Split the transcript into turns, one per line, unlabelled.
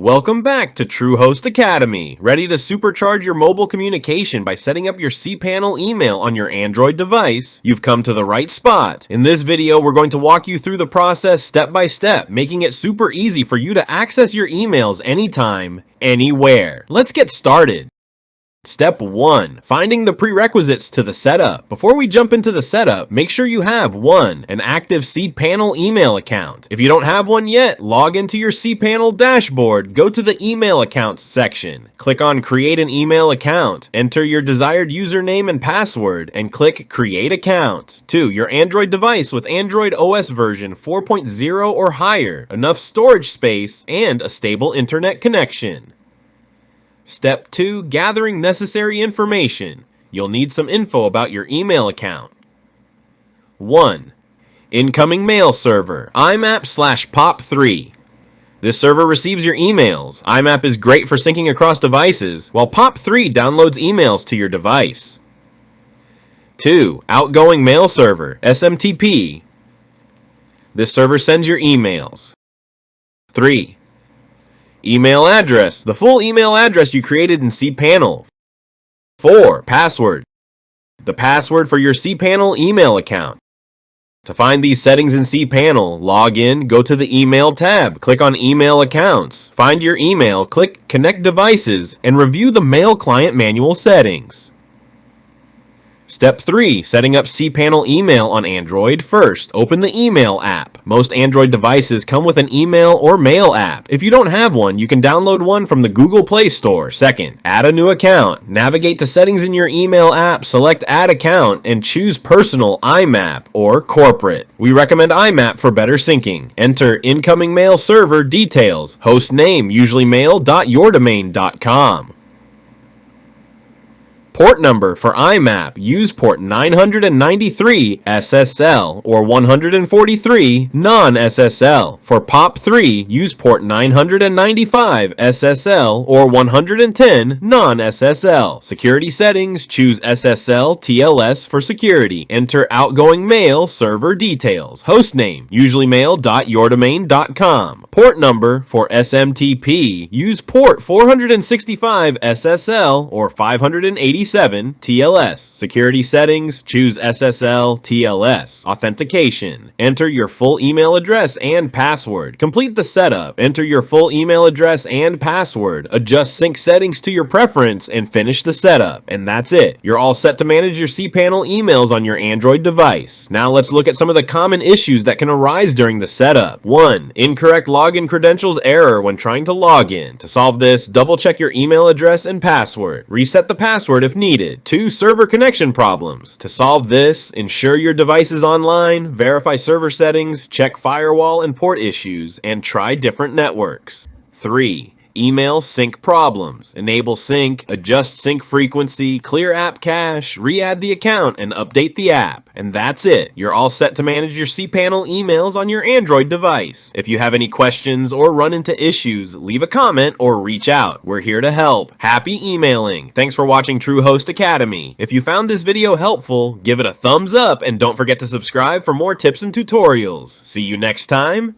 Welcome back to TrueHost Academy. Ready to supercharge your mobile communication by setting up your cPanel email on your Android device? You've come to the right spot. In this video, we're going to walk you through the process step by step, making it super easy for you to access your emails anytime, anywhere. Let's get started. Step 1. Finding the prerequisites to the setup. Before we jump into the setup, make sure you have 1. An active cPanel email account. If you don't have one yet, log into your cPanel dashboard, go to the email accounts section, click on create an email account, enter your desired username and password, and click create account. 2. Your Android device with Android OS version 4.0 or higher, enough storage space, and a stable internet connection. Step 2. Gathering necessary information. You'll need some info about your email account. 1. Incoming mail server, IMAP/POP3. This server receives your emails. IMAP is great for syncing across devices, while POP3 downloads emails to your device. 2. Outgoing mail server, SMTP. This server sends your emails. 3. Email address, the full email address you created in cPanel. 4. Password, the password for your cPanel email account. To find these settings in cPanel, log in, go to the Email tab, click on Email Accounts, find your email, click Connect Devices, and review the Mail Client Manual settings. Step 3. Setting up cPanel email on Android. First, open the Email app. Most Android devices come with an email or mail app. If you don't have one, you can download one from the Google Play Store. Second, add a new account. Navigate to Settings in your email app, select Add Account, and choose Personal IMAP or Corporate. We recommend IMAP for better syncing. Enter incoming mail server details. Host name, usually mail.yourdomain.com. Port number for IMAP, use port 993 SSL or 143 non-SSL. For POP3, use port 995 SSL or 110 non-SSL. Security settings, choose SSL TLS for security. Enter outgoing mail server details. Host name, usually mail.yourdomain.com. Port number for SMTP, use port 465 SSL or 587 TLS. Security settings, choose SSL TLS. Authentication, enter your full email address and password. Complete the setup, enter your full email address and password, adjust sync settings to your preference, and finish the setup. And that's it. You're all set to manage your cPanel emails on your Android device. Now let's look at some of the common issues that can arise during the setup. 1. Incorrect login credentials error when trying to log in. To solve this, double check your email address and password. Reset the password if needed. 2. Server connection problems. To solve this, ensure your device is online, verify server settings, check firewall and port issues, and try different networks. 3. Email sync problems. Enable sync, adjust sync frequency, clear app cache, re-add the account, and update the app. And that's it. You're all set to manage your cPanel emails on your Android device. If you have any questions or run into issues, leave a comment or reach out. We're here to help. Happy emailing. Thanks for watching TrueHost Academy. If you found this video helpful, give it a thumbs up and don't forget to subscribe for more tips and tutorials. See you next time.